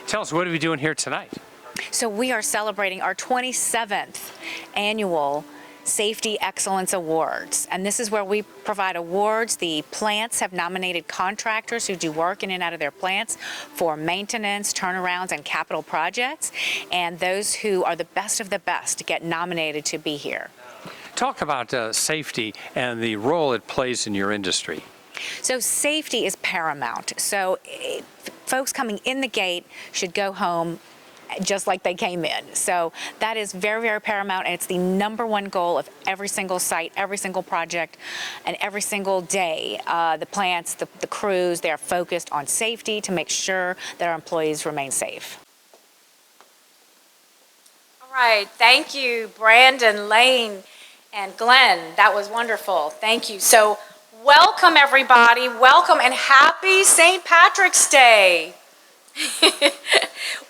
Tell us, what are we doing here tonight? So we are celebrating our 27th annual Safety Excellence Awards. And this is where we provide awards. The plants have nominated contractors who do work in and out of their plants for maintenance, turnarounds, and capital projects. And those who are the best of the best get nominated to be here. Talk about safety and the role it plays in your industry. So safety is paramount. So folks coming in the gate should go home just like they came in. So that is very, very paramount, and it's the number one goal of every single site, every single project, and every single day. The plants, the crews, they are focused on safety to make sure that our employees remain safe. All right, thank you, Brandon, Lane, and Glenn. That was wonderful. Thank you. So welcome, everybody. Welcome, and happy St. Patrick's Day.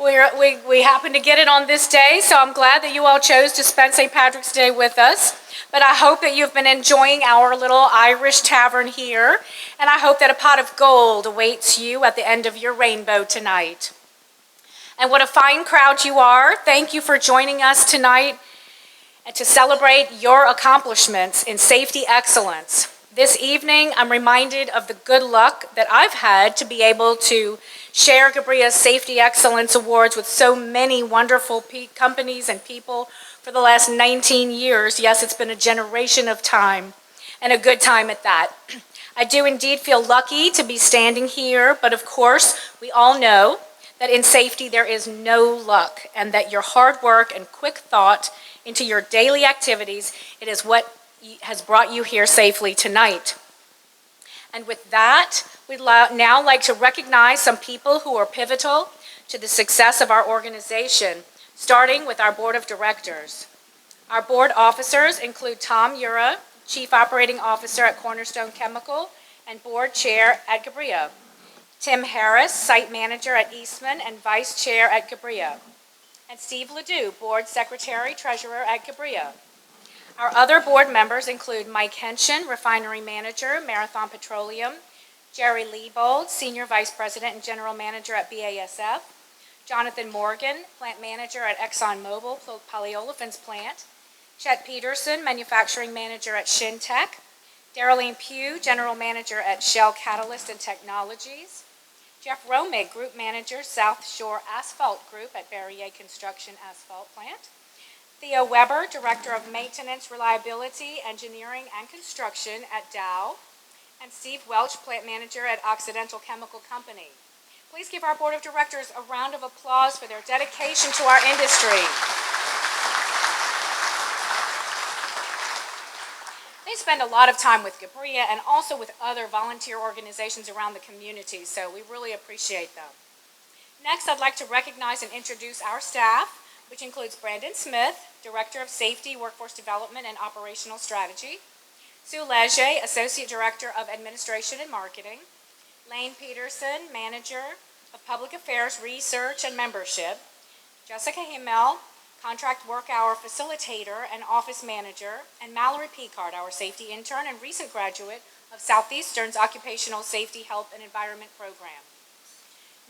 We happen to get it on this day, so I'm glad that you all chose to spend St. Patrick's Day with us. But I hope that you've been enjoying our little Irish tavern here, and I hope that a pot of gold awaits you at the end of your rainbow tonight. And what a fine crowd you are. Thank you for joining us tonight and to celebrate your accomplishments in safety excellence. This evening, I'm reminded of the good luck that I've had to be able to share Gbria's Safety Excellence Awards with so many wonderful companies and people for the last 19 years. Yes, it's been a generation of time, and a good time at that. I do indeed feel lucky to be standing here, but of course, we all know that in safety there is no luck, and that your hard work and quick thought into your daily activities, it is what has brought you here safely tonight. And with that, we'd now like to recognize some people who are pivotal to the success of our organization, starting with our board of directors. Our board officers include Tom Ura, Chief Operating Officer at Cornerstone Chemical and Board Chair at Gbria. Tim Harris, Site Manager at Eastman and Vice Chair at Gbria. And Steve Ledoux, Board Secretary, Treasurer at Gbria. Our other board members include Mike Henshin, Refinery Manager, Marathon Petroleum, Jerry Liebold, Senior Vice President and General Manager at BASF, Jonathan Morgan, Plant Manager at ExxonMobil Polyolefins Plant, Chet Peterson, Manufacturing Manager at Shintech, Darylene Pugh, General Manager at Shell Catalyst and Technologies, Jeff Romig, Group Manager, South Shore Asphalt Group at Barrier Construction Asphalt Plant, Theo Weber, Director of Maintenance, Reliability, Engineering, and Construction at Dow, and Steve Welch, Plant Manager at Occidental Chemical Company. Please give our Board of Directors a round of applause for their dedication to our industry. They spend a lot of time with Gbria and also with other volunteer organizations around the community, so we really appreciate them. Next, I'd like to recognize and introduce our staff, which includes Brandon Smith, Director of Safety, Workforce Development, and Operational Strategy, Sue Leger, Associate Director of Administration and Marketing, Lane Peterson, Manager of Public Affairs, Research, and Membership, Jessica Himmel, Contract Work Hour Facilitator and Office Manager, and Mallory Picard, our Safety Intern and recent graduate of Southeastern's Occupational Safety, Health, and Environment Program.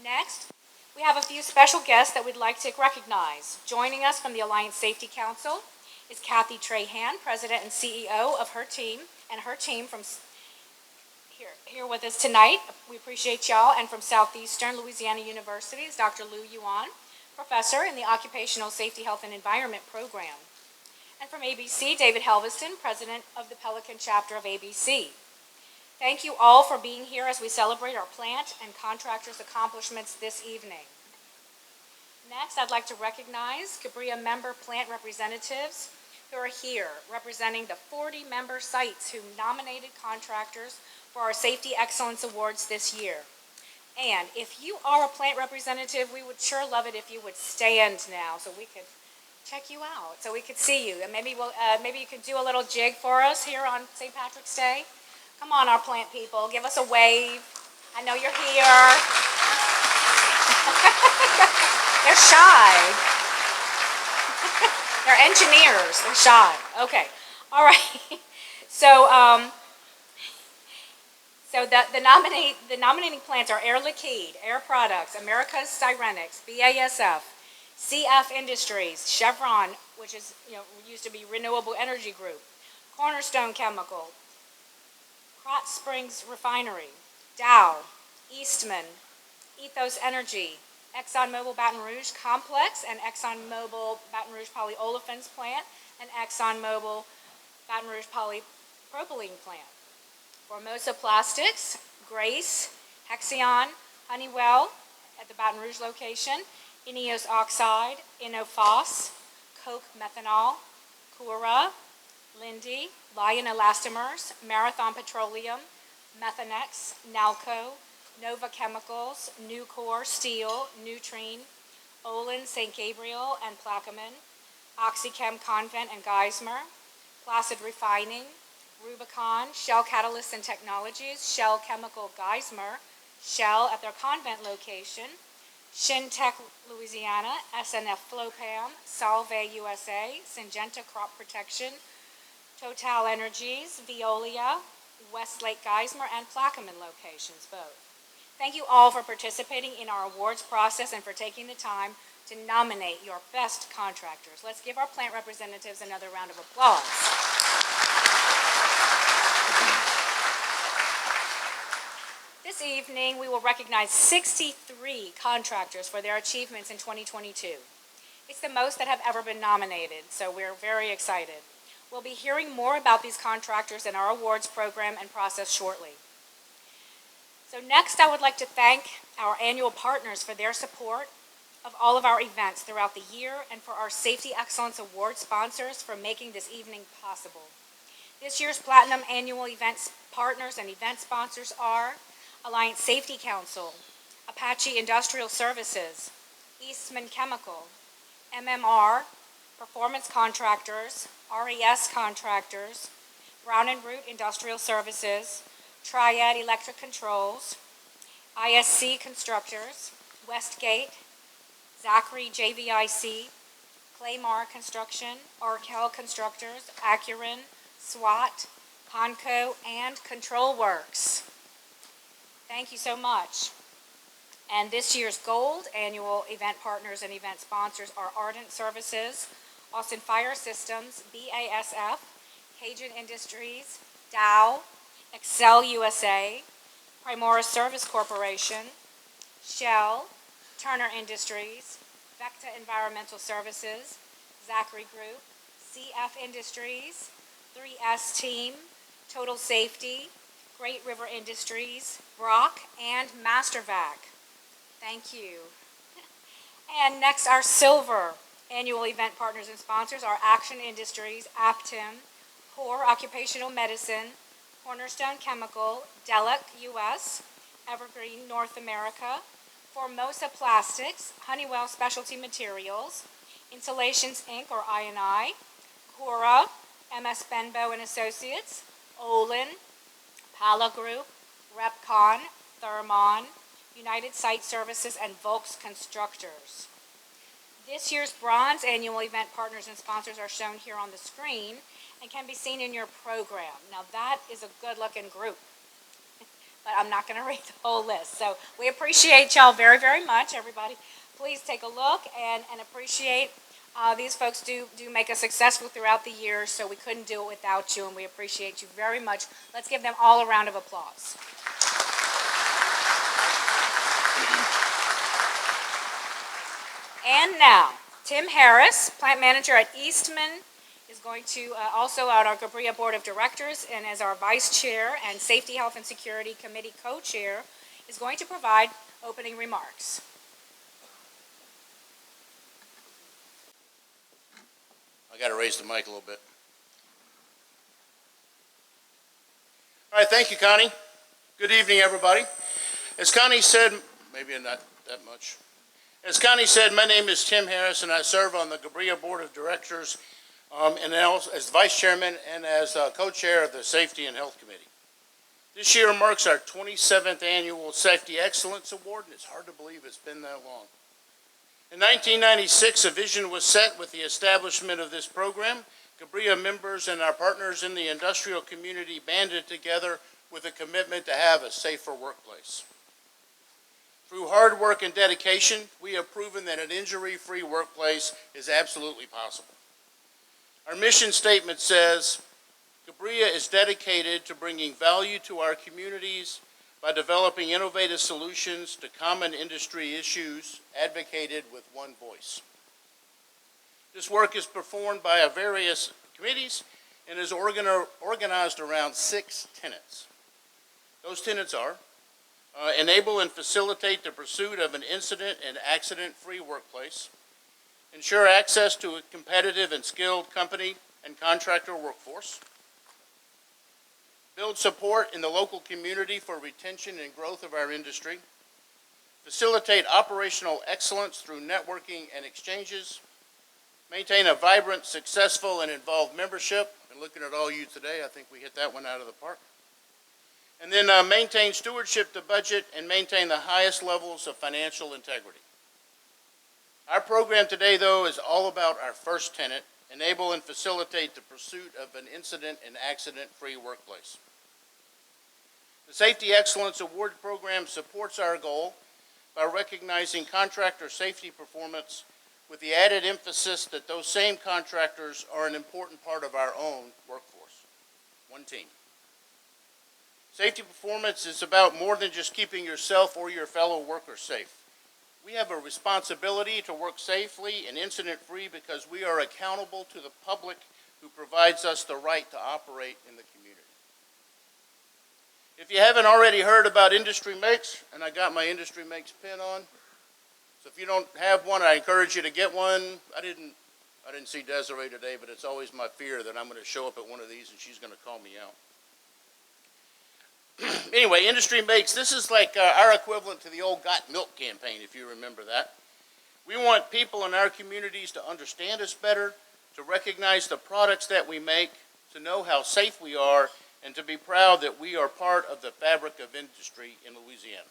Next, we have a few special guests that we'd like to recognize. Joining us from the Alliance Safety Council is Kathy Trahan, President and CEO of her team, and her team from here with us tonight. We appreciate y'all. And from Southeastern Louisiana University is Dr. Lou Yuan, Professor in the Occupational Safety, Health, and Environment Program. And from ABC, David Helveston, President of the Pelican Chapter of ABC. Thank you all for being here as we celebrate our plant and contractors' accomplishments this evening. Next, I'd like to recognize Gbria member plant representatives who are here representing the 40 member sites who nominated contractors for our Safety Excellence Awards this year. And if you are a plant representative, we would sure love it if you would stand now so we could check you out, so we could see you. And maybe you could do a little jig for us here on St. Patrick's Day. Come on, our plant people, give us a wave. I know you're here. They're shy. They're engineers, they're shy. Okay, all right. So So the nominating plants are Air Liquide, Air Products, America's Styrenics, BASF, CF Industries, Chevron, which is, used to be Renewable Energy Group, Cornerstone Chemical, Krotz Springs Refinery, Dow, Eastman, Ethos Energy, ExxonMobil Baton Rouge Complex, and ExxonMobil Baton Rouge Polyolefins Plant, and ExxonMobil Baton Rouge Polypropylene Plant. Formosa Plastics, Grace, Hexion, Honeywell at the Baton Rouge location, Ineos Oxide, Innofos, Coke Methanol, Cura, Linde, Lion Elastomers, Marathon Petroleum, Methanex, Nalco, Nova Chemicals, Nucor Steel, Nutrien, Olin, St. Gabriel, and Plaquemine, OxyChem Convent and Geismar, Placid Refining, Rubicon, Shell Catalysts and Technologies, Shell Chemical Geismar, Shell at their Convent location, Shintech Louisiana, SNF Flowpam, Solvay USA, Syngenta Crop Protection, Total Energies, Veolia, Westlake Geismar, and Plaquemine locations both. Thank you all for participating in our awards process and for taking the time to nominate your best contractors. Let's give our plant representatives another round of applause. This evening, we will recognize 63 contractors for their achievements in 2022. It's the most that have ever been nominated, so we're very excited. We'll be hearing more about these contractors in our awards program and process shortly. So next, I would like to thank our annual partners for their support of all of our events throughout the year, and for our Safety Excellence Award sponsors for making this evening possible. This year's Platinum Annual Events partners and event sponsors are Alliance Safety Council, Apache Industrial Services, Eastman Chemical, MMR, Performance Contractors, RES Contractors, Brown & Root Industrial Services, Triad Electric Controls, ISC Constructors, Westgate, Zachary JVIC, Claymar Construction, Arkell Constructors, Acuren, SWAT, Conco, and Control Works. Thank you so much. And this year's Gold Annual Event Partners and Event Sponsors are Ardent Services, Austin Fire Systems, BASF, Cajun Industries, Dow, Excel USA, Primora Service Corporation, Shell, Turner Industries, Vecta Environmental Services, Zachary Group, CF Industries, 3S Team, Total Safety, Great River Industries, Brock, and MasterVac. Thank you. And next, our Silver Annual Event Partners and Sponsors are Action Industries, Aptim, Core Occupational Medicine, Cornerstone Chemical, Delic US, Evergreen North America, Formosa Plastics, Honeywell Specialty Materials, Insulations Inc. or I&I, Cura, MS Benbow and Associates, Olin, Pala Group, Repcon, Thermon, United Site Services, and Volks Constructors. This year's Bronze Annual Event Partners and Sponsors are shown here on the screen and can be seen in your program. Now that is a good-looking group, but I'm not going to read the whole list. So we appreciate y'all very, very much. Everybody, please take a look and appreciate. These folks do make us successful throughout the year, so we couldn't do it without you, and we appreciate you very much. Let's give them all a round of applause. And now, Tim Harris, plant manager at Eastman, is going to also on our Gbria Board of Directors, and as our vice chair and Safety, Health, and Security Committee co-chair, is going to provide opening remarks. I got to raise the mic a little bit. All right, thank you, Connie. Good evening, everybody. As Connie said, maybe not that much. As Connie said, my name is Tim Harris, and I serve on the Gbria Board of Directors, and also as Vice Chairman and as Co-Chair of the Safety and Health Committee. This year marks our 27th Annual Safety Excellence Award, and it's hard to believe it's been that long. In 1996, a vision was set with the establishment of this program. Gbria members and our partners in the industrial community banded together with a commitment to have a safer workplace. Through hard work and dedication, we have proven that an injury-free workplace is absolutely possible. Our mission statement says, Gbria is dedicated to bringing value to our communities by developing innovative solutions to common industry issues advocated with one voice. This work is performed by our various committees and is organized around 6 tenets. Those tenets are enable and facilitate the pursuit of an incident and accident-free workplace, ensure access to a competitive and skilled company and contractor workforce, build support in the local community for retention and growth of our industry, facilitate operational excellence through networking and exchanges, maintain a vibrant, successful, and involved membership. And looking at all you today, I think we hit that one out of the park. And then maintain stewardship to budget and maintain the highest levels of financial integrity. Our program today, though, is all about our first tenet, enable and facilitate the pursuit of an incident and accident-free workplace. The Safety Excellence Award Program supports our goal by recognizing contractor safety performance with the added emphasis that those same contractors are an important part of our own workforce. One team. Safety performance is about more than just keeping yourself or your fellow workers safe. We have a responsibility to work safely and incident-free because we are accountable to the public who provides us the right to operate in the community. If you haven't already heard about Industry Makes, and I got my Industry Makes pin on, so if you don't have one, I encourage you to get one. I didn't see Desiree today, but it's always my fear that I'm going to show up at one of these and she's going to call me out. Anyway, Industry Makes, this is like our equivalent to the old Got Milk campaign, if you remember that. We want people in our communities to understand us better, to recognize the products that we make, to know how safe we are, and to be proud that we are part of the fabric of industry in Louisiana.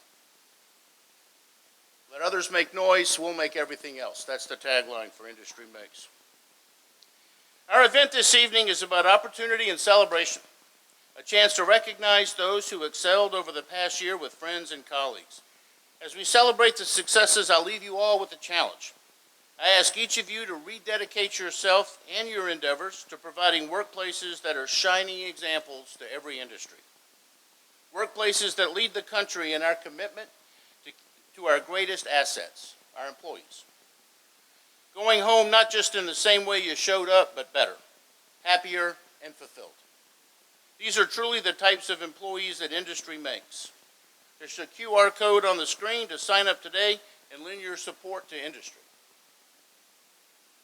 Let others make noise, we'll make everything else. That's the tagline for Industry Makes. Our event this evening is about opportunity and celebration. A chance to recognize those who excelled over the past year with friends and colleagues. As we celebrate the successes, I'll leave you all with a challenge. I ask each of you to rededicate yourself and your endeavors to providing workplaces that are shining examples to every industry. Workplaces that lead the country in our commitment to our greatest assets, our employees. Going home not just in the same way you showed up, but better, happier, and fulfilled. These are truly the types of employees that industry makes. There's a QR code on the screen to sign up today and lend your support to industry.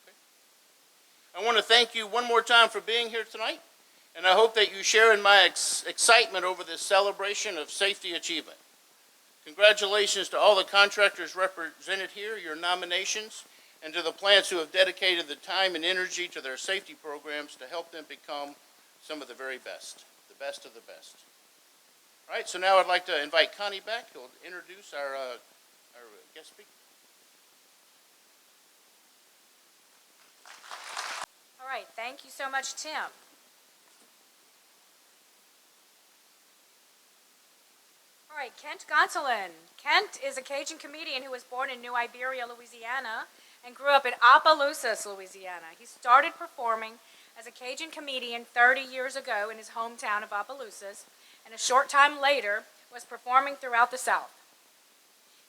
Okay. I want to thank you one more time for being here tonight, and I hope that you share in my excitement over this celebration of safety achievement. Congratulations to all the contractors represented here, your nominations, and to the plants who have dedicated the time and energy to their safety programs to help them become some of the very best of the best. All right, so now I'd like to invite Connie back, who'll introduce our guest speaker. All right, thank you so much, Tim. All right, Kent Gonsolin. Kent is a Cajun comedian who was born in New Iberia, Louisiana, and grew up in Opelousas, Louisiana. He started performing as a Cajun comedian 30 years ago in his hometown of Opelousas, and a short time later was performing throughout the South.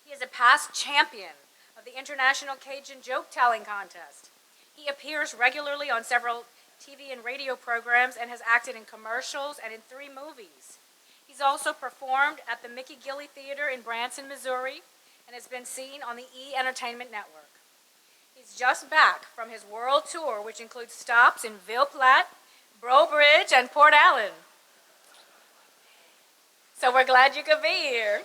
He is a past champion of the International Cajun Joke-Telling Contest. He appears regularly on several TV and radio programs and has acted in commercials and in 3 movies. He's also performed at the Mickey Gilley Theater in Branson, Missouri, and has been seen on the E! Entertainment Network. He's just back from his world tour, which includes stops in Ville Platte, Breaux Bridge, and Port Allen. So we're glad you could be here.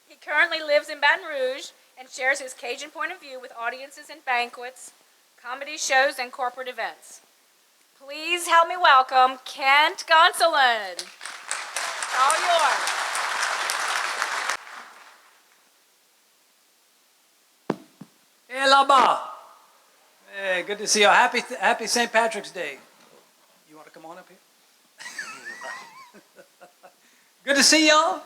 He currently lives in Baton Rouge and shares his Cajun point of view with audiences in banquets, comedy shows, and corporate events. Please help me welcome Kent Gonsolin. All yours. Hey, là-bas. Hey, good to see you. Happy St. Patrick's Day. You want to come on up here? Good to see y'all.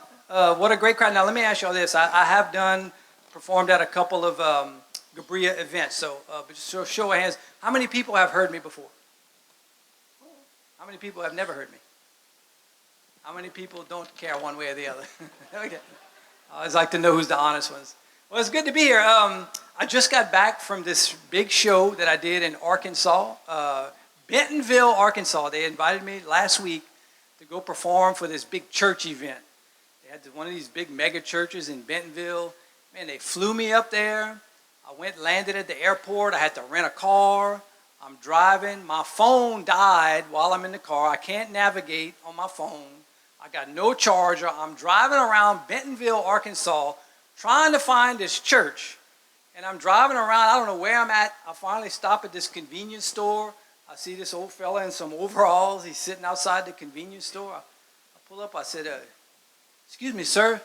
What a great crowd. Now, let me ask y'all this. I have performed at a couple of Gbria events. So, but just show of hands, how many people have heard me before? How many people have never heard me? How many people don't care one way or the other? Okay. I always like to know who's the honest ones. Well, it's good to be here. I just got back from this big show that I did in Arkansas, Bentonville, Arkansas. They invited me last week to go perform for this big church event. They had one of these big mega churches in Bentonville. Man, they flew me up there. I landed at the airport. I had to rent a car. I'm driving. My phone died while I'm in the car. I can't navigate on my phone. I got no charger. I'm driving around Bentonville, Arkansas, trying to find this church. And I'm driving around. I don't know where I'm at. I finally stop at this convenience store. I see this old fella in some overalls. He's sitting outside the convenience store. I pull up. I said, excuse me, sir.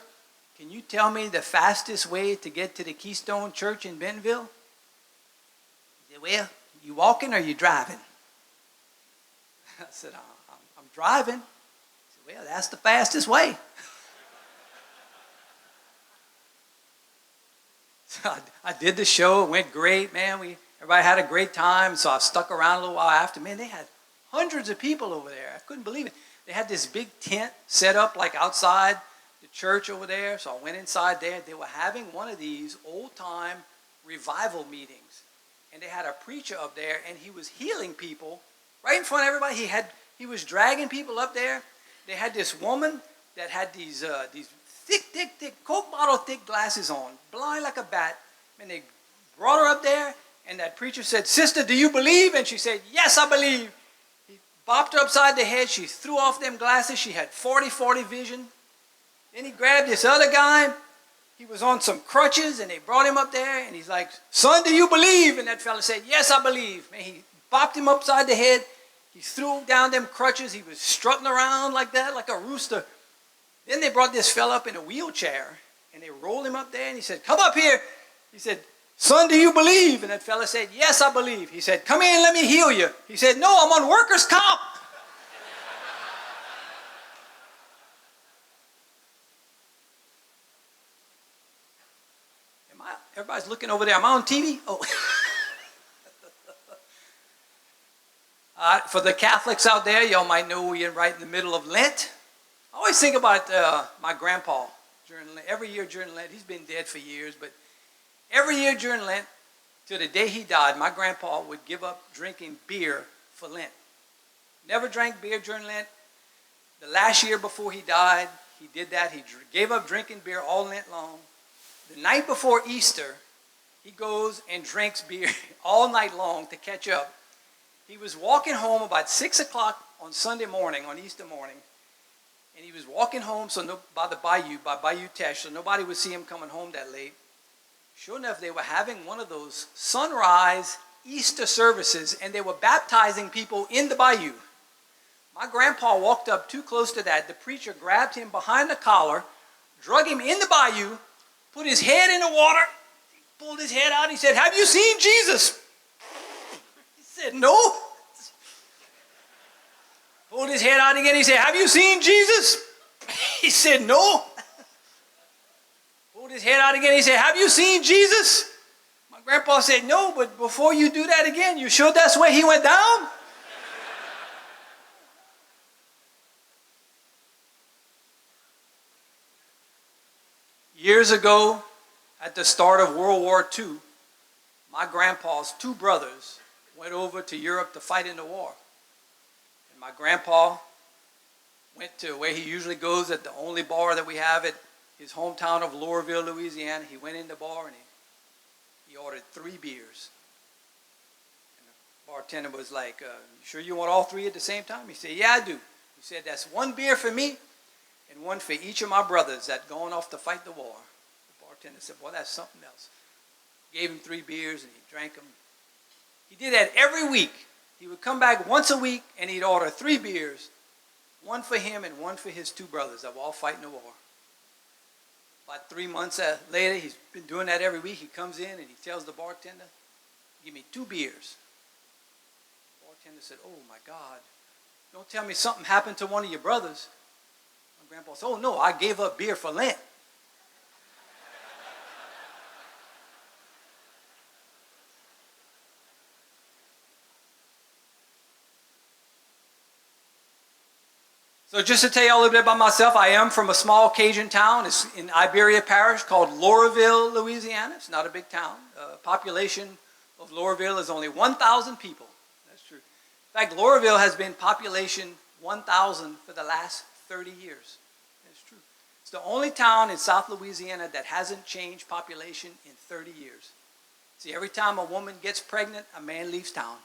Can you tell me the fastest way to get to the Keystone Church in Bentonville? He said, well, you walking or you driving? I said, I'm driving. He said, well, that's the fastest way. So I did the show. It went great, man. Everybody had a great time. So I stuck around a little while after. Man, they had hundreds of people over there. I couldn't believe it. They had this big tent set up like outside the church over there. So I went inside there. They were having one of these old-time revival meetings. And they had a preacher up there, and he was healing people right in front of everybody. He was dragging people up there. They had this woman that had these thick Coke bottle thick glasses on, blind like a bat. And they brought her up there, and that preacher said, "Sister, do you believe?" And she said, "Yes, I believe." He bopped her upside the head. She threw off them glasses. She had 40/40 vision. Then he grabbed this other guy. He was on some crutches, and they brought him up there, and he's like, "Son, do you believe?" And that fella said, "Yes, I believe." Man, he bopped him upside the head. He threw down them crutches. He was strutting around like that, like a rooster. Then they brought this fella up in a wheelchair, and they rolled him up there, and he said, "Come up here." He said, "Son, do you believe?" And that fella said, "Yes, I believe." He said, "Come here and let me heal you." He said, "No, I'm on workers' comp." Everybody's looking over there. Am I on TV? Oh. For the Catholics out there, y'all might know we're right in the middle of Lent. I always think about my grandpa during Lent. Every year during Lent, he's been dead for years, but every year during Lent, till the day he died, my grandpa would give up drinking beer for Lent. Never drank beer during Lent. The last year before he died, he did that. He gave up drinking beer all Lent long. The night before Easter, he goes and drinks beer all night long to catch up. He was walking home about 6 o'clock on Sunday morning, on Easter morning, and he was walking home by Bayou Teche, so nobody would see him coming home that late. Sure enough, they were having one of those sunrise Easter services, and they were baptizing people in the bayou. My grandpa walked up too close to that. The preacher grabbed him behind the collar, drug him in the bayou, put his head in the water, pulled his head out. He said, "Have you seen Jesus?" He said, "No." Pulled his head out again. He said, "Have you seen Jesus?" He said, "No." Pulled his head out again. He said, "Have you seen Jesus?" My grandpa said, "No, but before you do that again, you sure that's where he went down?" Years ago, at the start of World War II, my grandpa's two brothers went over to Europe to fight in the war. And my grandpa went to where he usually goes at the only bar that we have at his hometown of Loreauville, Louisiana. He went in the bar and he ordered 3 beers. And the bartender was like, "You sure you want all 3 at the same time?" He said, "Yeah, I do." He said, "That's 1 beer for me and 1 for each of my brothers that going off to fight the war." The bartender said, "Well, that's something else." Gave him 3 beers and he drank them. He did that every week. He would come back once a week and he'd order 3 beers, 1 for him and 1 for his 2 brothers that were all fighting the war. About 3 months later, he's been doing that every week. He comes in and he tells the bartender, "Give me 2 beers. The bartender said, "Oh my God, don't tell me something happened to one of your brothers." My My grandpa said, oh no, I gave up beer for Lent. So just to tell you a little bit about myself, I am from a small Cajun town. It's in Iberia Parish called Laurelville, Louisiana. It's not a big town. Population of Laurelville is only 1,000 people. That's true. In fact, Laurelville has been population 1,000 for the last 30 years. That's true. It's the only town in South Louisiana that hasn't changed population in 30 years. See, every time a woman gets pregnant, a man leaves town.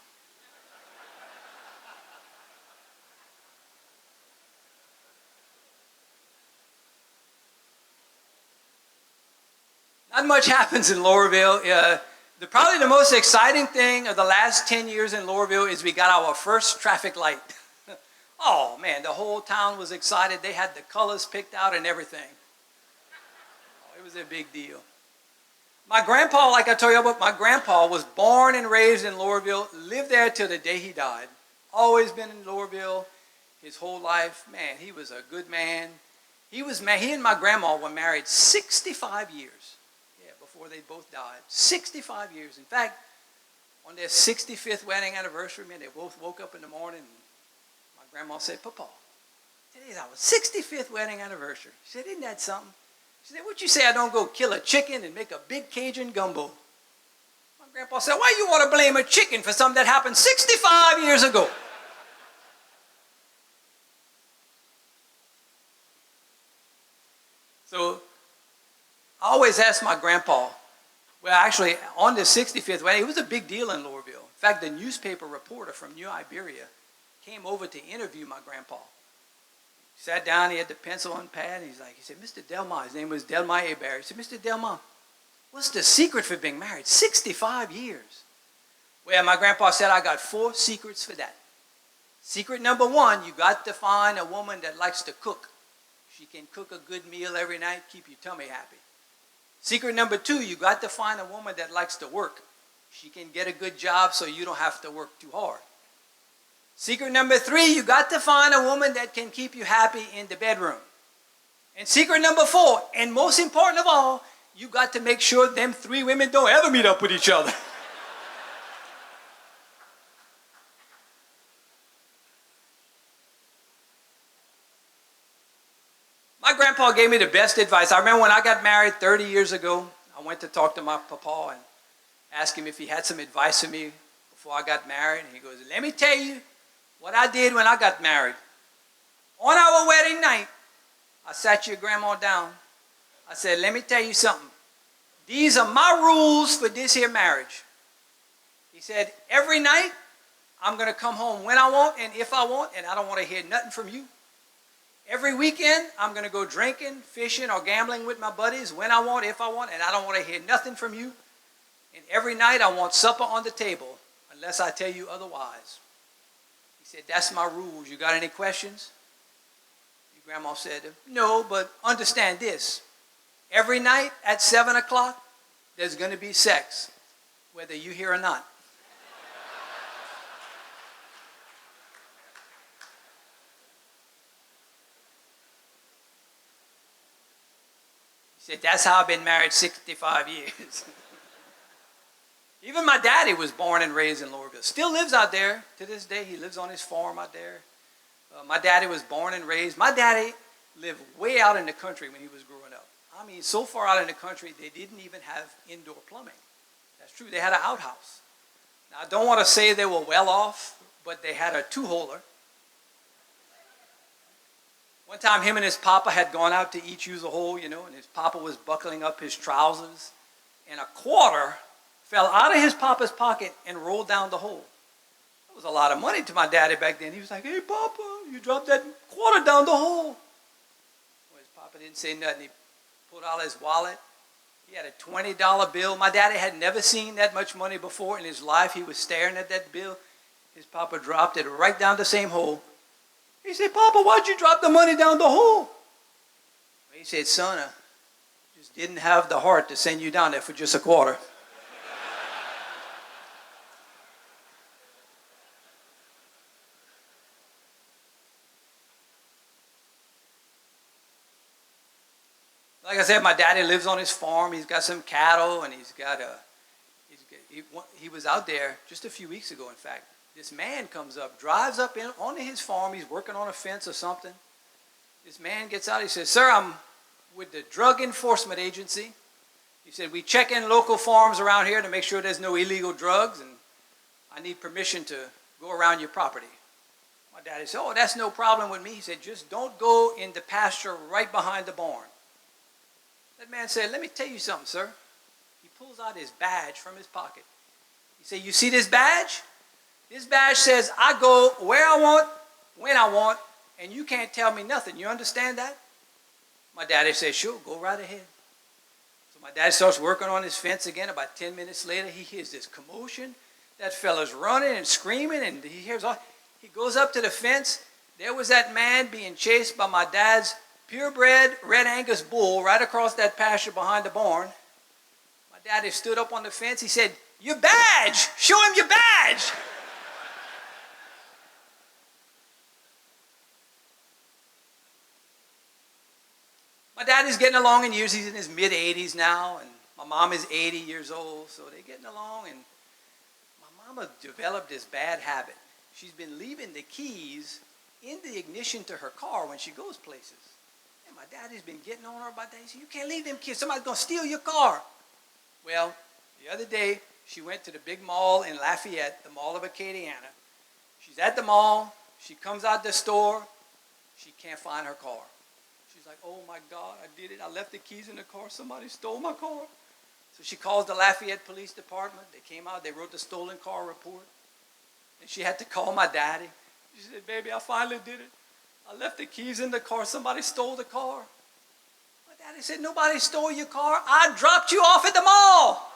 Not much happens in Laurelville. Probably the most exciting thing of the last 10 years in Laurelville is we got our first traffic light. Oh man, the whole town was excited. They had the colors picked out and everything. Oh, it was a big deal. My grandpa, like I told you about, my grandpa was born and raised in Laurelville, lived there till the day he died. Always been in Laurelville his whole life. Man, he was a good man. He and my grandma were married 65 years. Before they both died. 65 years. In fact, on their 65th wedding anniversary, man, they both woke up in the morning and my grandma said, Papa, today's our 65th wedding anniversary. She said, isn't that something? She said, what'd you say I don't go kill a chicken and make a big Cajun gumbo? My grandpa said, why you want to blame a chicken for something that happened 65 years ago? So I always ask my grandpa, well, actually, on the 65th wedding, it was a big deal in Laurelville. In fact, the newspaper reporter from New Iberia came over to interview my grandpa. He sat down, he had the pencil and pad, and he said, Mr. Delmar, his name was Delmar Hebert. He said, Mr. Delmar, what's the secret for being married 65 years? Well, my grandpa said, I got 4 secrets for that. Secret number 1, you got to find a woman that likes to cook. She can cook a good meal every night, keep your tummy happy. Secret number 2, you got to find a woman that likes to work. She can get a good job so you don't have to work too hard. Secret number 3, you got to find a woman that can keep you happy in the bedroom. And secret number 4, and most important of all, you got to make sure them 3 women don't ever meet up with each other. My grandpa gave me the best advice. I remember when I got married 30 years ago, I went to talk to my papa and asked him if he had some advice for me before I got married. And he goes, let me tell you what I did when I got married. On our wedding night, I sat your grandma down. I said, let me tell you something. These are my rules for this here marriage. He said, every night, I'm going to come home when I want and if I want, and I don't want to hear nothing from you. Every weekend, I'm going to go drinking, fishing, or gambling with my buddies when I want, if I want, and I don't want to hear nothing from you. And every night, I want supper on the table, unless I tell you otherwise. He said, that's my rules. You got any questions? Your grandma said, no, but understand this. Every night at 7 o'clock, there's going to be sex, whether you're here or not. He said, that's how I've been married 65 years. Even my daddy was born and raised in Laurelville. Still lives out there to this day. He lives on his farm out there. My daddy was born and raised. My daddy lived way out in the country when he was growing up. I mean, so far out in the country, they didn't even have indoor plumbing. That's true. They had an outhouse. Now, I don't want to say they were well off, but they had a 2-holer. One time, him and his papa had gone out to each use a hole, and his papa was buckling up his trousers, and a quarter fell out of his papa's pocket and rolled down the hole. That was a lot of money to my daddy back then. He was like, hey, Papa, you dropped that quarter down the hole. Well, his papa didn't say nothing. He pulled out his wallet. He had a $20 bill. My daddy had never seen that much money before in his life. He was staring at that bill. His papa dropped it right down the same hole. He said, Papa, why'd you drop the money down the hole? He said, son, I just didn't have the heart to send you down there for just a quarter. Like I said, my daddy lives on his farm. He's got some cattle, and he was out there just a few weeks ago, in fact. This man comes up, drives up onto his farm. He's working on a fence or something. This man gets out. He says, "Sir, I'm with the Drug Enforcement Agency." He said, "We check in local farms around here to make sure there's no illegal drugs, and I need permission to go around your property." My daddy said, "Oh, that's no problem with me." He said, "Just don't go in the pasture right behind the barn." That man said, "Let me tell you something, sir." He pulls out his badge from his pocket. He said, "You see this badge? This badge says I go where I want, when I want, and you can't tell me nothing. You understand that?" My daddy said, "Sure, go right ahead." So my dad starts working on his fence again. About 10 minutes later, he hears this commotion. That fella's running and screaming, and he hears all. He goes up to the fence. There was that man being chased by my dad's purebred Red Angus bull right across that pasture behind the barn. My daddy stood up on the fence. He said, "Your badge! Show him your badge!" My dad is getting along in years. He's in his mid-80s now, and my mom is 80 years old, so they're getting along. And my mama developed this bad habit. She's been leaving the keys in the ignition to her car when she goes places. And my daddy's been getting on her about that. He said, "You can't leave them keys. Somebody's going to steal your car." Well, the other day, she went to the big mall in Lafayette, the Mall of Acadiana. She's at the mall. She comes out the store. She can't find her car. She's like, "Oh my God, I did it. I left the keys in the car. Somebody stole my car." So she calls the Lafayette Police Department. They came out. They wrote the stolen car report. And she had to call my daddy. She said, "Baby, I finally did it. I left the keys in the car. Somebody stole the car." My daddy said, "Nobody stole your car. I dropped you off at the mall."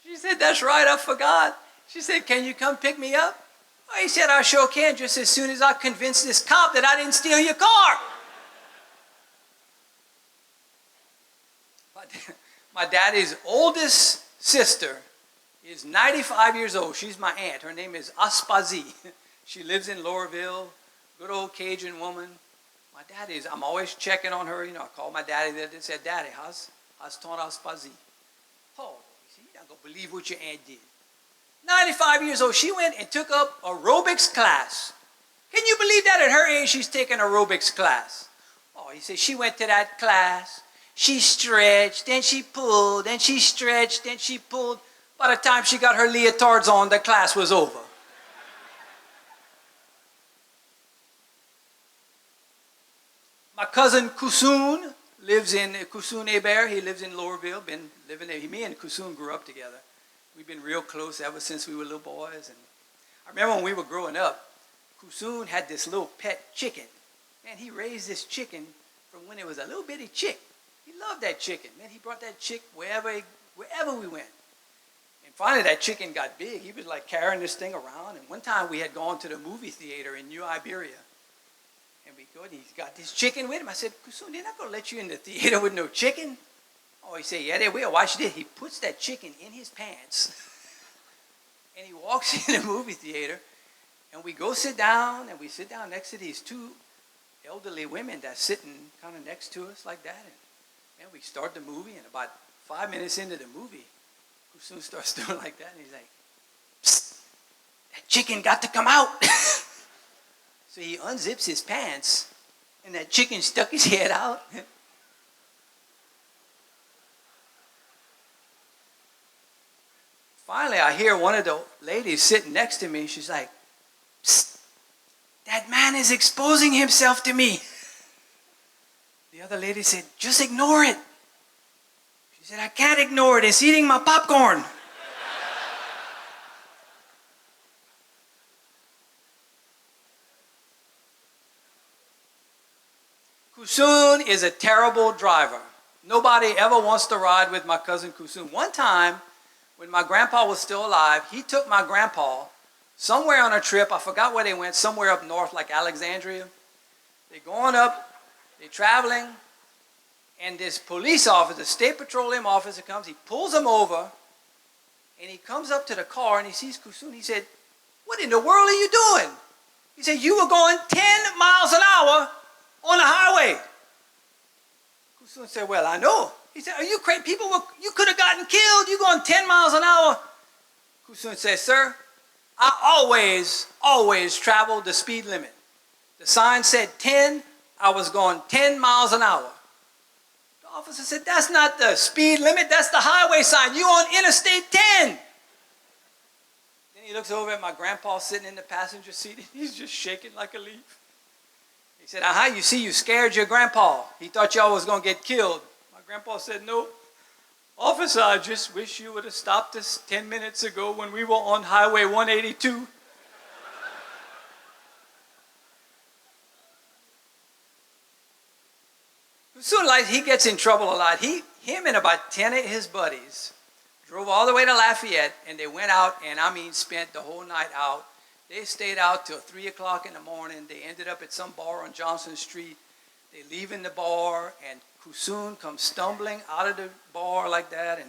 She said, "That's right, I forgot." She said, "Can you come pick me up?" Oh, he said, "I sure can, just as soon as I convince this cop that I didn't steal your car." My daddy's oldest sister is 95 years old. She's my aunt. Her name is Aspazi. She lives in Lowerville, good old Cajun woman. My daddy's, I'm always checking on her. You know, I called my daddy there and said, "Daddy, how's Ton Aspazi?" "Oh," he said, "you're not going to believe what your aunt did. 95 years old, she went and took up aerobics class. Can you believe that at her age she's taking aerobics class?" Oh, he said, "She went to that class. She stretched, then she pulled, then she stretched, then she pulled. By the time she got her leotards on, the class was over." My cousin Kusun lives in Kusun Eber. He lives in Lowerville, been living there. Me and Kusun grew up together. We've been real close ever since we were little boys. And I remember when we were growing up, Kusun had this little pet chicken. Man, he raised this chicken from when it was a little bitty chick. He loved that chicken. Man, he brought that chick wherever we went. And finally, that chicken got big. He was like carrying this thing around. And one time we had gone to the movie theater in New Iberia. And we go, and he's got this chicken with him. I said, "Kusun, they're not going to let you in the theater with no chicken." Oh, he said, "Yeah, they will. Watch this." He puts that chicken in his pants. And he walks in the movie theater. And we go sit down. And we sit down next to these two elderly women that's sitting kind of next to us like that. And we start the movie. And about 5 minutes into the movie, Kusun starts doing like that. And he's like, "Psst, that chicken got to come out." So he unzips his pants. And that chicken stuck his head out. Finally, I hear one of the ladies sitting next to me. She's like, "Psst, that man is exposing himself to me." The other lady said, "Just ignore it." She said, "I can't ignore it. It's eating my popcorn." Kusun is a terrible driver. Nobody ever wants to ride with my cousin Kusun. One time, when my grandpa was still alive, he took my grandpa somewhere on a trip. I forgot where they went, somewhere up north like Alexandria. They're going up, they're traveling, and this police officer, state petroleum officer comes, he pulls him over, and he comes up to the car and he sees Kusun. He said, "What in the world are you doing?" He said, "You were going 10 miles an hour on the highway." Kusun said, well, I know. He said, are you crazy? You could have gotten killed. You're going 10 miles an hour. Kusun said, sir, I always travel the speed limit. The sign said 10, I was going 10 miles an hour. The officer said, that's not the speed limit, that's the highway sign. You on Interstate 10. Then he looks over at my grandpa sitting in the passenger seat, and he's just shaking like a leaf. He said, you see, you scared your grandpa. He thought y'all was going to get killed. My grandpa said, no. Officer, I just wish you would have stopped us 10 minutes ago when we were on Highway 182. So like he gets in trouble a lot. Him and about 10 of his buddies drove all the way to Lafayette, and they went out and spent the whole night out. They stayed out till 3 o'clock in the morning. They ended up at some bar on Johnson Street. They leave in the bar, and Kusun comes stumbling out of the bar like that, and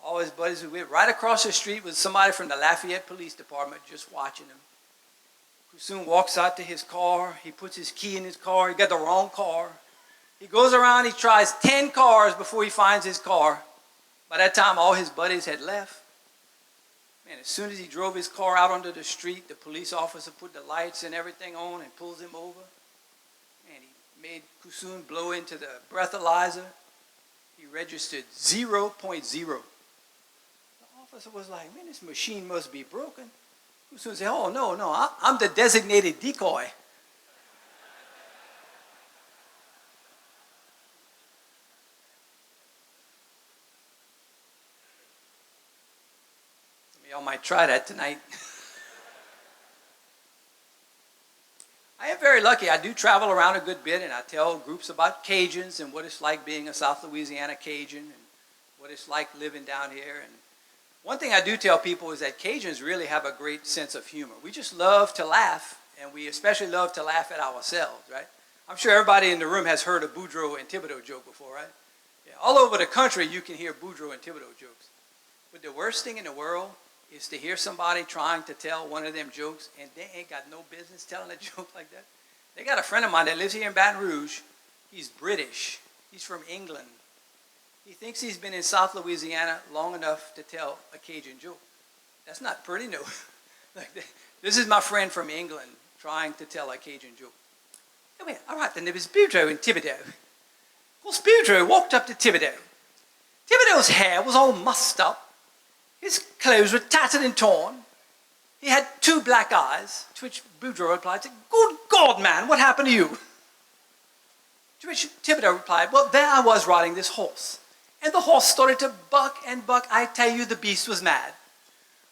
all his buddies were with. Right across the street was somebody from the Lafayette Police Department just watching him. Kusun walks out to his car. He puts his key in his car. He got the wrong car. He goes around, he tries 10 cars before he finds his car. By that time, all his buddies had left. Man, as soon as he drove his car out onto the street, the police officer put the lights and everything on and pulls him over. And he made Kusun blow into the breathalyzer. He registered 0.0. The officer was like, man, this machine must be broken. Kusun said, oh, no, I'm the designated decoy. Y'all might try that tonight. I am very lucky. I do travel around a good bit, and I tell groups about Cajuns and what it's like being a South Louisiana Cajun and what it's like living down here. And one thing I do tell people is that Cajuns really have a great sense of humor. We just love to laugh, and we especially love to laugh at ourselves, right? I'm sure everybody in the room has heard a Boudreaux and Thibodeau joke before, right? Yeah, all over the country, you can hear Boudreaux and Thibodeau jokes. But the worst thing in the world is to hear somebody trying to tell one of them jokes, and they ain't got no business telling a joke like that. They got a friend of mine that lives here in Baton Rouge. He's British. He's from England. He thinks he's been in South Louisiana long enough to tell a Cajun joke. That's not pretty, no. This is my friend from England trying to tell a Cajun joke. Hey, wait, all right, then there was Boudreaux and Thibodeau. Well, Boudreaux walked up to Thibodeau. Thibodeau's hair was all mussed up. His clothes were tattered and torn. He had 2 black eyes, to which Boudreaux replied, good God, man, what happened to you? To which Thibodeau replied, well, there I was riding this horse, and the horse started to buck and buck. I tell you, the beast was mad.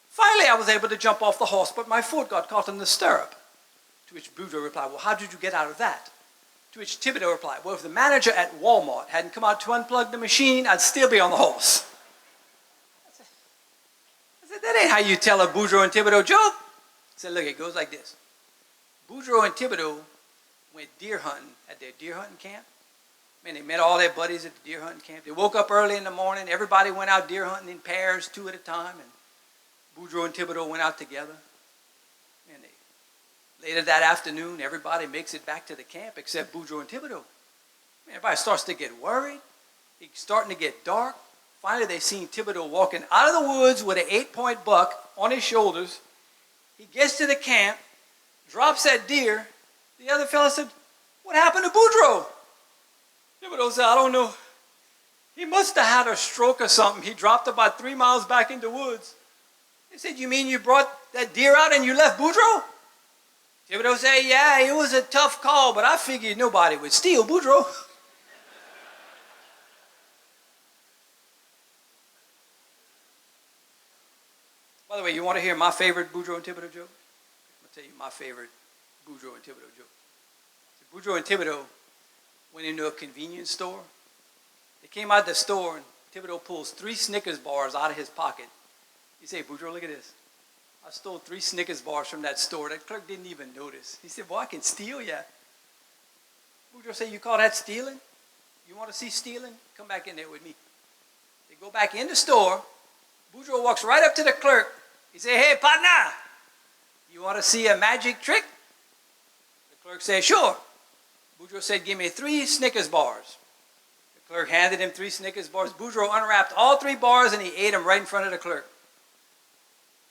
Finally, I was able to jump off the horse, but my foot got caught in the stirrup. To which Boudreaux replied, well, how did you get out of that? To which Thibodeau replied, well, if the manager at Walmart hadn't come out to unplug the machine, I'd still be on the horse. That ain't how you tell a Boudreaux and Thibodeau joke. I said, look, it goes like this. Boudreaux and Thibodeau went deer hunting at their deer hunting camp. Man, they met all their buddies at the deer hunting camp. They woke up early in the morning. Everybody went out deer hunting in pairs, 2 at a time. And Boudreaux and Thibodeau went out together. And later that afternoon, everybody makes it back to the camp except Boudreaux and Thibodeau. Man, everybody starts to get worried. It's starting to get dark. Finally, they seen Thibodeau walking out of the woods with an 8-point buck on his shoulders. He gets to the camp, drops that deer. The other fellow said, what happened to Boudreaux? Thibodeau said, I don't know. He must have had a stroke or something. He dropped about 3 miles back in the woods. They said, you mean you brought that deer out and you left Boudreaux? Thibodeau said, yeah, it was a tough call, but I figured nobody would steal Boudreaux. By the way, you want to hear my favorite Boudreaux and Thibodeau joke? I'll tell you my favorite Boudreaux and Thibodeau joke. So Boudreaux and Thibodeau went into a convenience store. They came out of the store, and Thibodeau pulls 3 Snickers bars out of his pocket. He said, Boudreaux, look at this. I stole 3 Snickers bars from that store. That clerk didn't even notice. He said, well, I can steal, yeah. Boudreaux said, you call that stealing? You want to see stealing? Come back in there with me. They go back in the store. Boudreaux walks right up to the clerk. He said, hey, partner, you want to see a magic trick? The clerk said, sure. Boudreaux said, give me 3 Snickers bars. The Clerk handed him 3 Snickers bars. Boudreaux unwrapped all 3 bars and he ate them right in front of the clerk.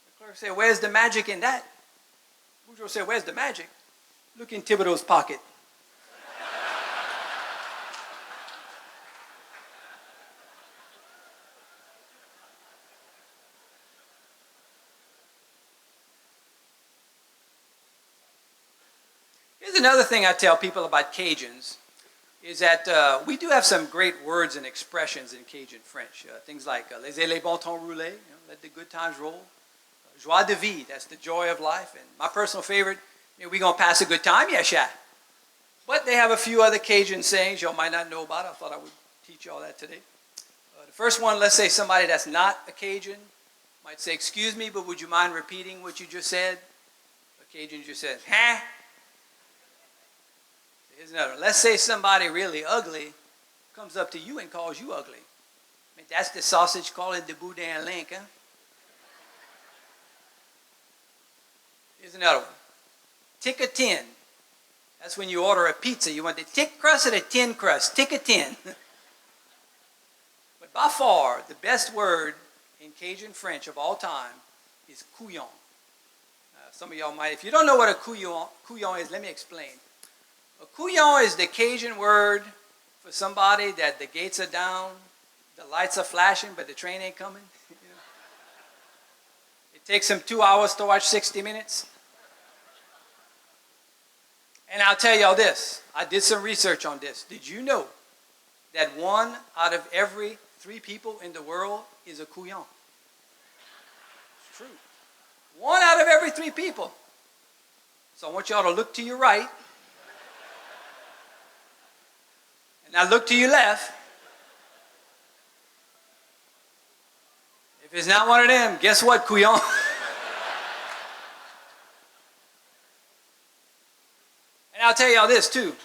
The clerk said, "Where's the magic in that?" Boudreaux said, "Where's the magic? Look in Thibodeau's pocket." Here's another thing I tell people about Cajuns, is that we do have some great words and expressions in Cajun French. Things like laissez les Baton rouler, let the good times roll. Joie de vie, that's the joy of life. And my personal favorite, we gonna pass a good time, yes, yeah. But they have a few other Cajun sayings y'all might not know about. I thought I would teach y'all that today. The first one, let's say somebody that's not a Cajun might say, "Excuse me, but would you mind repeating what you just said?" A Cajun just says, "Huh?" Here's another one. Let's say somebody really ugly comes up to you and calls you ugly. I mean, that's the sausage calling the boudin link, huh? Here's another one. Tick a tin. That's when you order a pizza. You want the thick crust or the thin crust? Tick a tin. But by far, the best word in Cajun French of all time is couillon. Some of y'all might, if you don't know what a couillon is, let me explain. A couillon is the Cajun word for somebody that the gates are down, the lights are flashing, but the train ain't coming. It takes them 2 hours to watch 60 Minutes. And I'll tell y'all this, I did some research on this. Did you know that 1 out of every 3 people in the world is a couillon? It's true. 1 out of every 3 people. So I want y'all to look to your right. And now look to your left. If it's not one of them, guess what, couillon? And I'll tell y'all this too.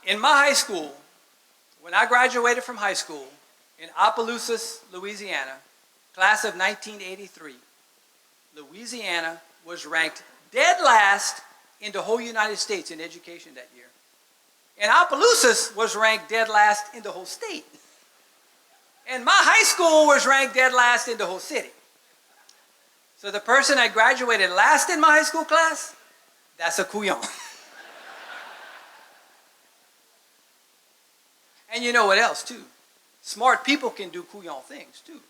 In my high school, when I graduated from high school in Opelousas, Louisiana, class of 1983, Louisiana was ranked dead last in the whole United States in education that year. And Opelousas was ranked dead last in the whole state. And my high school was ranked dead last in the whole city. So the person that graduated last in my high school class, that's a couillon. And you know what else too? Smart people can do couillon things too.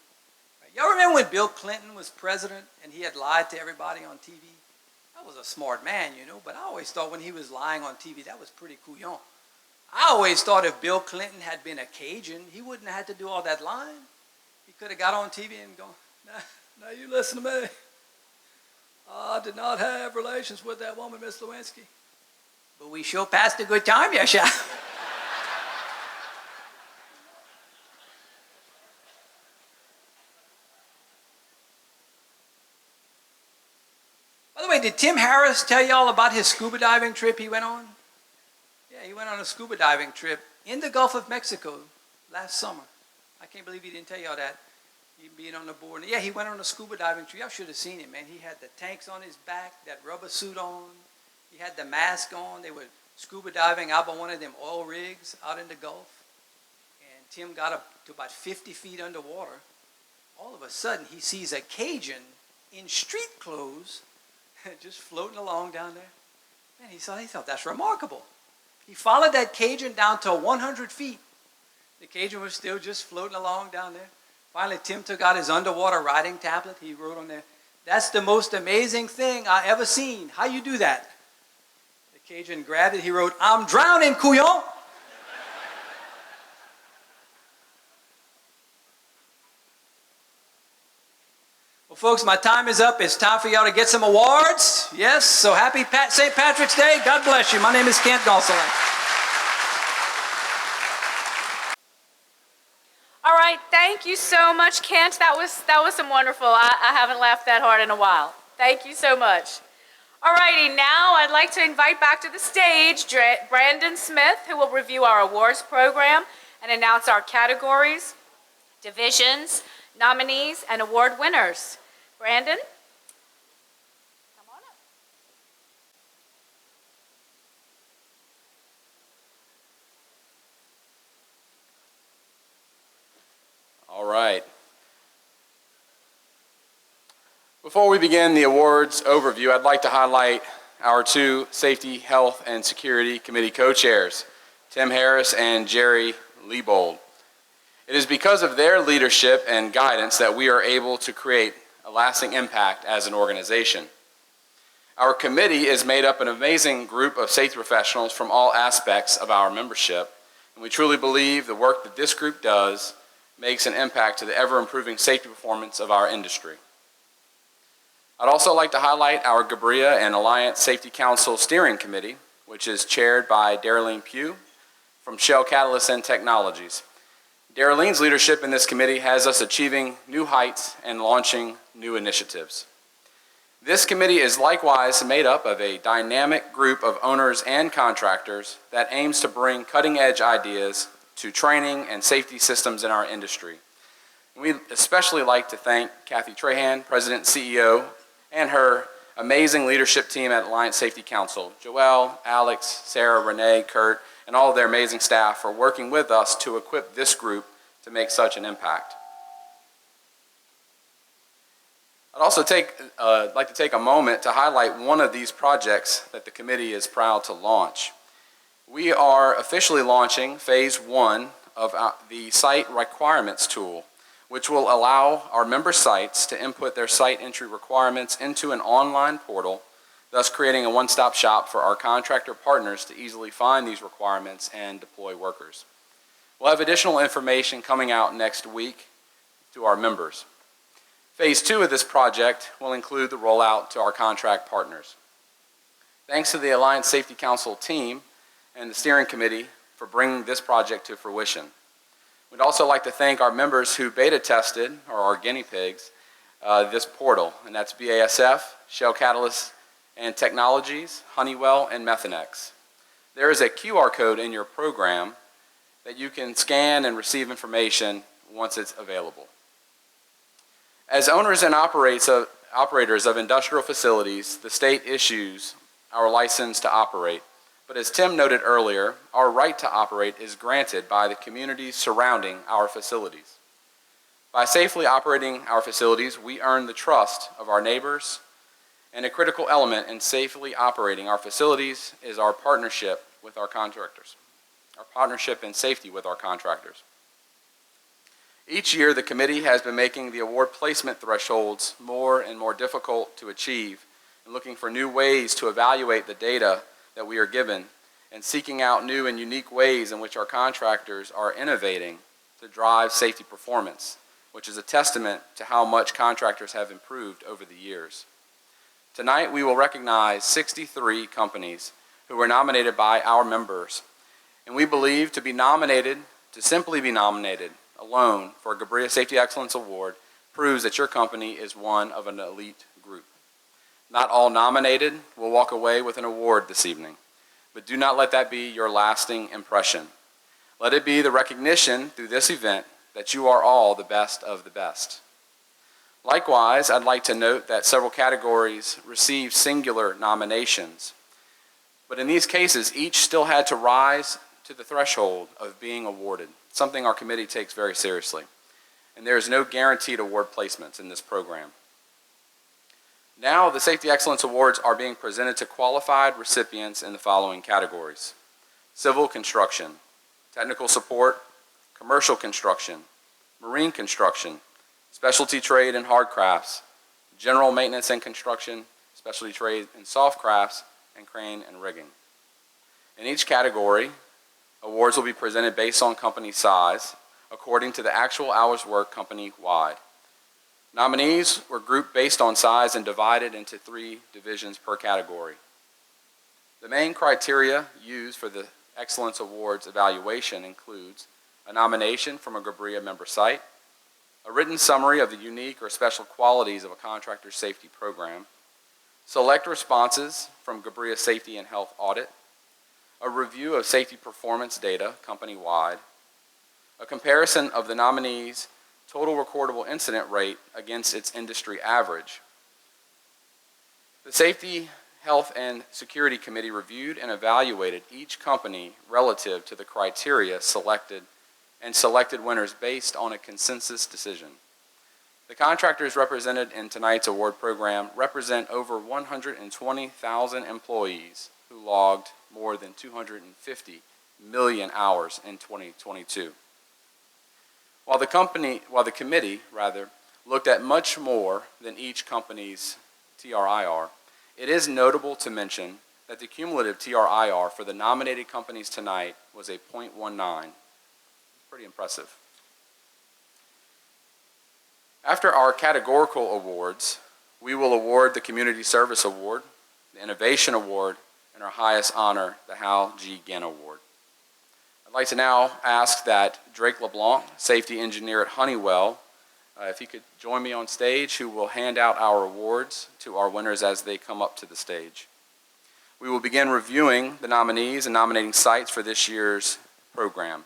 Y'all remember when Bill Clinton was president and he had lied to everybody on TV? That was a smart man, but I always thought when he was lying on TV, that was pretty couillon. I always thought if Bill Clinton had been a Cajun, he wouldn't have had to do all that lying. He could have got on TV and gone, now you listen to me. I did not have relations with that woman, Miss Lewinsky. But we sure passed a good time, yes, yeah. By the way, did Tim Harris tell y'all about his scuba diving trip he went on? Yeah, he went on a scuba diving trip in the Gulf of Mexico last summer. I can't believe he didn't tell y'all that. He being on the board. Yeah, he went on a scuba diving trip. Y'all should have seen him, man. He had the tanks on his back, that rubber suit on. He had the mask on. They were scuba diving out on one of them oil rigs out in the Gulf. And Tim got up to about 50 feet underwater. All of a sudden, he sees a Cajun in street clothes just floating along down there. Man, he thought that's remarkable. He followed that Cajun down to 100 feet. The Cajun was still just floating along down there. Finally, Tim took out his underwater writing tablet. He wrote on there, "That's the most amazing thing I ever seen. How you do that?" The Cajun grabbed it. He wrote, "I'm drowning, couillon." Well, folks, my time is up. It's time for y'all to get some awards. Yes, so happy St. Patrick's Day. God bless you. My name is Kent Gosselin. All right, thank you so much, Kent. That was some wonderful. I haven't laughed that hard in a while. Thank you so much. All righty, now I'd like to invite back to the stage Brandon Smith, who will review our awards program and announce our categories, divisions, nominees, and award winners. Brandon? Come on up. All right. Before we begin the awards overview, I'd like to highlight our two Safety, Health, and Security Committee co-chairs, Tim Harris and Jerry Liebold. It is because of their leadership and guidance that we are able to create a lasting impact as an organization. Our committee is made up of an amazing group of safety professionals from all aspects of our membership, and we truly believe the work that this group does makes an impact to the ever-improving safety performance of our industry. I'd also like to highlight our Gbria and Alliance Safety Council Steering Committee, which is chaired by Darlene Pugh from Shell Catalyst and Technologies. Darlene's leadership in this committee has us achieving new heights and launching new initiatives. This committee is likewise made up of a dynamic group of owners and contractors that aims to bring cutting-edge ideas to training and safety systems in our industry. We'd especially like to thank Kathy Trahan, President and CEO, and her amazing leadership team at Alliance Safety Council, Joelle, Alex, Sarah, Renee, Kurt, and all of their amazing staff for working with us to equip this group to make such an impact. I'd also like to take a moment to highlight one of these projects that the committee is proud to launch. We are officially launching phase 1 of the site requirements tool, which will allow our member sites to input their site entry requirements into an online portal, thus creating a one-stop shop for our contractor partners to easily find these requirements and deploy workers. We'll have additional information coming out next week to our members. Phase 2 of this project will include the rollout to our contract partners. Thanks to the Alliance Safety Council team and the steering committee for bringing this project to fruition. We'd also like to thank our members who beta tested, or our guinea pigs, this portal, and that's BASF, Shell Catalyst and Technologies, Honeywell, and Methanex. There is a QR code in your program that you can scan and receive information once it's available. As owners and operators of industrial facilities, the state issues our license to operate. But as Tim noted earlier, our right to operate is granted by the communities surrounding our facilities. By safely operating our facilities, we earn the trust of our neighbors, and a critical element in safely operating our facilities is our partnership with our contractors, our partnership in safety with our contractors. Each year, the committee has been making the award placement thresholds more and more difficult to achieve and looking for new ways to evaluate the data that we are given and seeking out new and unique ways in which our contractors are innovating to drive safety performance, which is a testament to how much contractors have improved over the years. Tonight, we will recognize 63 companies who were nominated by our members, and we believe to simply be nominated alone for a Gbria Safety Excellence Award proves that your company is one of an elite group. Not all nominated will walk away with an award this evening, but do not let that be your lasting impression. Let it be the recognition through this event that you are all the best of the best. Likewise, I'd like to note that several categories received singular nominations, but in these cases, each still had to rise to the threshold of being awarded, something our committee takes very seriously. And there is no guaranteed award placements in this program. Now, the Safety Excellence Awards are being presented to qualified recipients in the following categories: civil construction, technical support, commercial construction, marine construction, specialty trade and hard crafts, general maintenance and construction, specialty trade and soft crafts, and crane and rigging. In each category, awards will be presented based on company size, according to the actual hours worked company-wide. Nominees were grouped based on size and divided into 3 divisions per category. The main criteria used for the Excellence Awards evaluation includes a nomination from a Gbria member site, a written summary of the unique or special qualities of a contractor's safety program, select responses from Gbria Safety and Health Audit, a review of safety performance data company-wide, a comparison of the nominee's total recordable incident rate against its industry average. The Safety, Health, and Security Committee reviewed and evaluated each company relative to the criteria selected and selected winners based on a consensus decision. The contractors represented in tonight's award program represent over 120,000 employees who logged more than 250 million hours in 2022. While the committee looked at much more than each company's TRIR, it is notable to mention that the cumulative TRIR for the nominated companies tonight was a 0.19. Pretty impressive. After our categorical awards, we will award the Community Service Award, the Innovation Award, and our highest honor, the Hal G. Ginn Award. I'd like to now ask that Drake LeBlanc, safety engineer at Honeywell, if he could join me on stage, who will hand out our awards to our winners as they come up to the stage. We will begin reviewing the nominees and nominating sites for this year's program.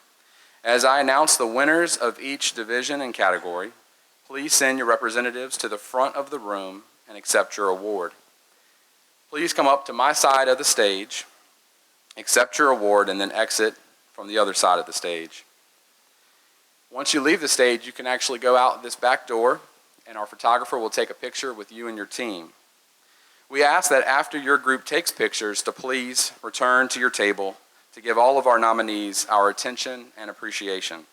As I announce the winners of each division and category, please send your representatives to the front of the room and accept your award. Please come up to my side of the stage, accept your award, and then exit from the other side of the stage. Once you leave the stage, you can actually go out this back door, and our photographer will take a picture with you and your team. We ask that after your group takes pictures to please return to your table to give all of our nominees our attention and appreciation.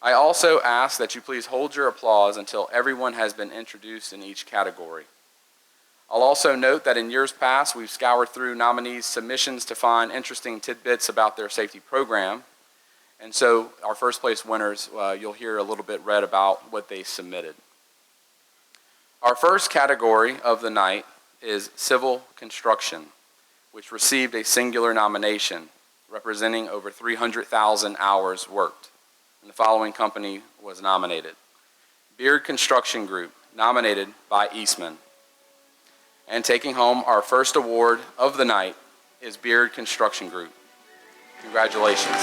I also ask that you please hold your applause until everyone has been introduced in each category. I'll also note that in years past, we've scoured through nominees' submissions to find interesting tidbits about their safety program. And so our first place winners, you'll hear a little bit read about what they submitted. Our first category of the night is civil construction, which received a singular nomination representing over 300,000 hours worked. And the following company was nominated: Beard Construction Group, nominated by Eastman. And taking home our first award of the night is Beard Construction Group. Congratulations.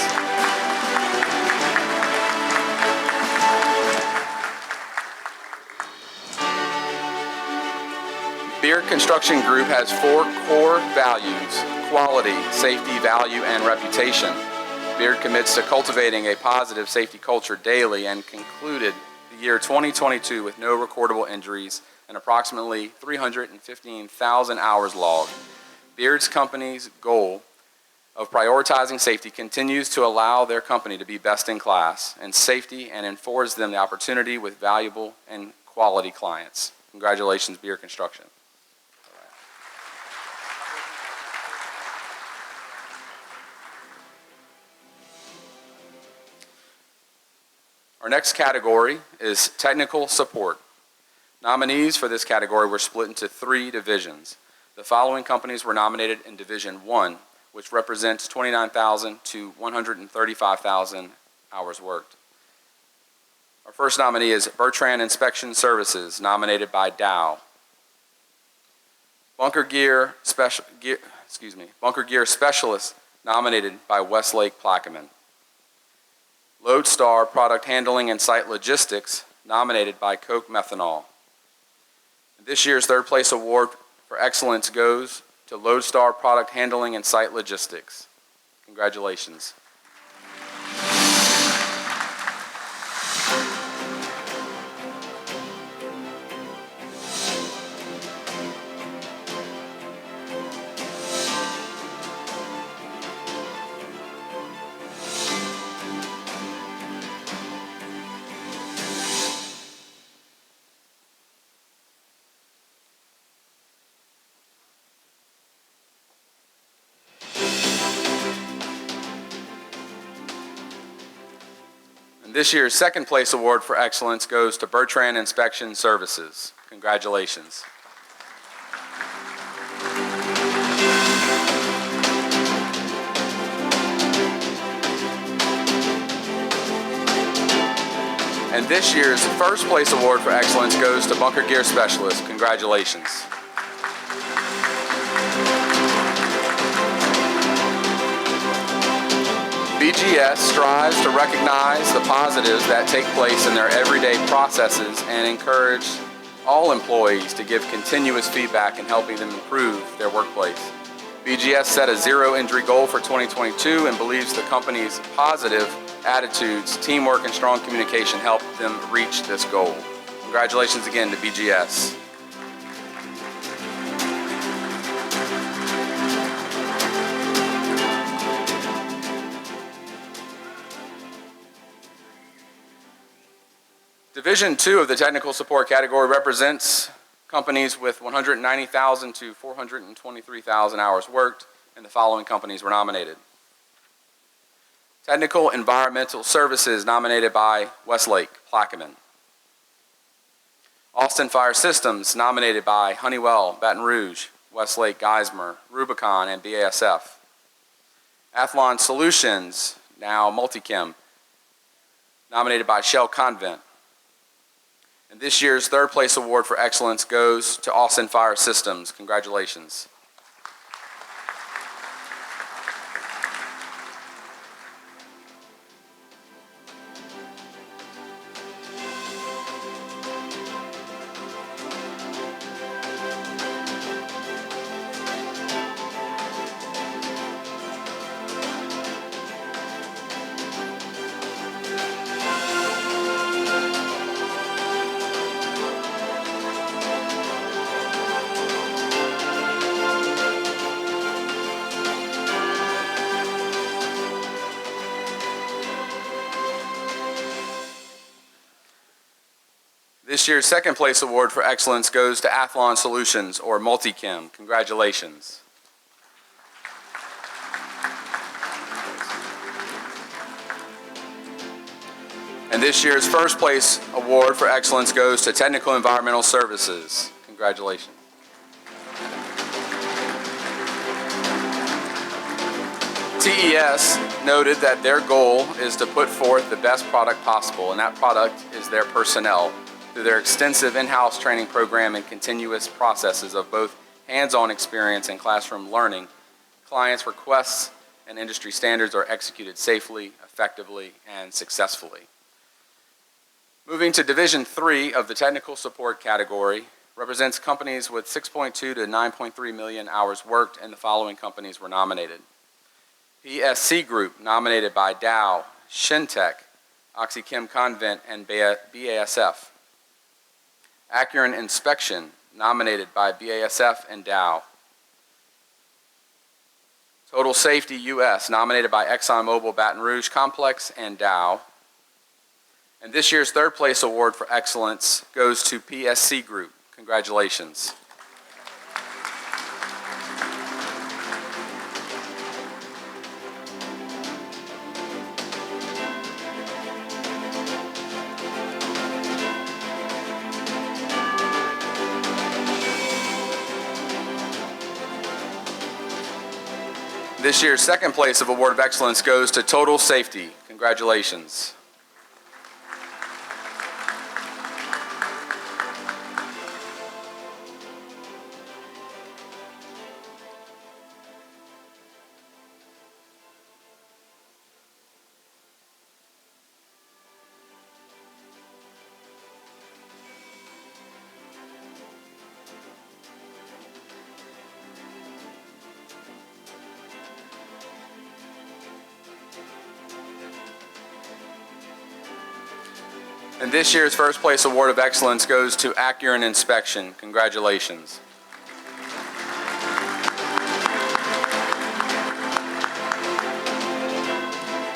Beard Construction Group has 4 core values: quality, safety, value, and reputation. Beard commits to cultivating a positive safety culture daily and concluded the year 2022 with no recordable injuries and approximately 315,000 hours logged. Beard's company's goal of prioritizing safety continues to allow their company to be best in class in safety and affords them the opportunity with valuable and quality clients. Congratulations, Beard Construction. Our next category is technical support. Nominees for this category were split into 3 divisions. The following companies were nominated in Division 1, which represents 29,000 to 135,000 hours worked. Our first nominee is Bertrand Inspection Services, nominated by Dow. Bunker Gear Specialist, nominated by Westlake Plaquemine. Lodestar Product Handling and Site Logistics, nominated by Coke Methanol. This year's third place award for excellence goes to Lodestar Product Handling and Site Logistics. Congratulations. This year's second place award for excellence goes to Bertrand Inspection Services. Congratulations. And this year's first place award for excellence goes to Bunker Gear Specialist. Congratulations. BGS strives to recognize the positives that take place in their everyday processes and encourage all employees to give continuous feedback in helping them improve their workplace. BGS set a zero-injury goal for 2022 and believes the company's positive attitudes, teamwork, and strong communication helped them reach this goal. Congratulations again to BGS. Division 2 of the technical support category represents companies with 190,000 to 423,000 hours worked, and the following companies were nominated. Technical Environmental Services, nominated by Westlake, Plaquemine. Austin Fire Systems, nominated by Honeywell, Baton Rouge, Westlake, Geismar, Rubicon, and BASF. Athlon Solutions, now Multichem, nominated by Shell Convent. And this year's third place award for excellence goes to Austin Fire Systems. Congratulations. This year's second place award for excellence goes to Athlon Solutions, or Multichem. Congratulations. And this year's first place award for excellence goes to Technical Environmental Services. Congratulations. TES noted that their goal is to put forth the best product possible, and that product is their personnel. Through their extensive in-house training program and continuous processes of both hands-on experience and classroom learning, clients' requests and industry standards are executed safely, effectively, and successfully. Moving to Division 3 of the technical support category, represents companies with 6.2 to 9.3 million hours worked, and the following companies were nominated. PSC Group, nominated by Dow, Shintech, OxyChem Convent, and BASF. Accurate Inspection, nominated by BASF and Dow. Total Safety US, nominated by ExxonMobil Baton Rouge Complex and Dow. And this year's third place award for excellence goes to PSC Group. Congratulations. This year's second place of Award of Excellence goes to Total Safety. Congratulations. And this year's first place award of excellence goes to Accurate Inspection. Congratulations.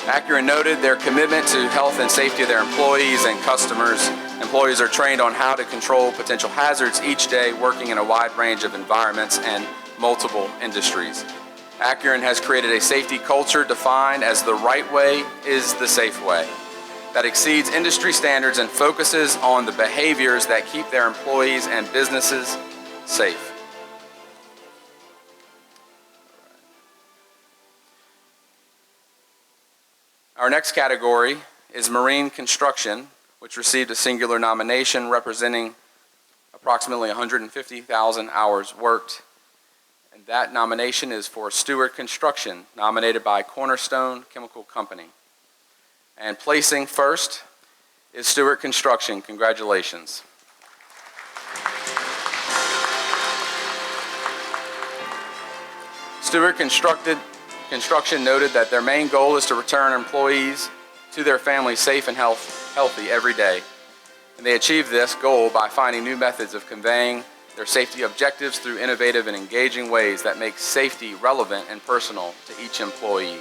Accurate noted their commitment to health and safety of their employees and customers. Employees are trained on how to control potential hazards each day, working in a wide range of environments and multiple industries. Accurate has created a safety culture defined as the right way is the safe way, that exceeds industry standards and focuses on the behaviors that keep their employees and businesses safe. Our next category is Marine Construction, which received a singular nomination representing approximately 150,000 hours worked. And that nomination is for Stewart Construction, nominated by Cornerstone Chemical Company. And placing first is Stewart Construction. Congratulations. Stewart Construction noted that their main goal is to return employees to their families safe and healthy every day. And they achieve this goal by finding new methods of conveying their safety objectives through innovative and engaging ways that make safety relevant and personal to each employee.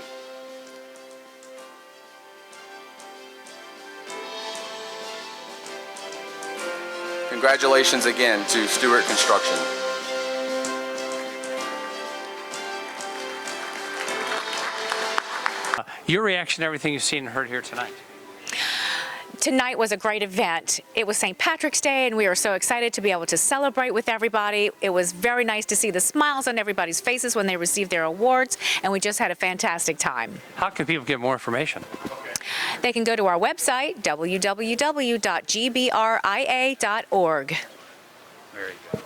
Congratulations again to Stewart Construction. Your reaction to everything you've seen and heard here tonight? Tonight was a great event. It was St. Patrick's Day, and we were so excited to be able to celebrate with everybody. It was very nice to see the smiles on everybody's faces when they received their awards, and we just had a fantastic time. How can people get more information? They can go to our website, www.gbria.org. Very good.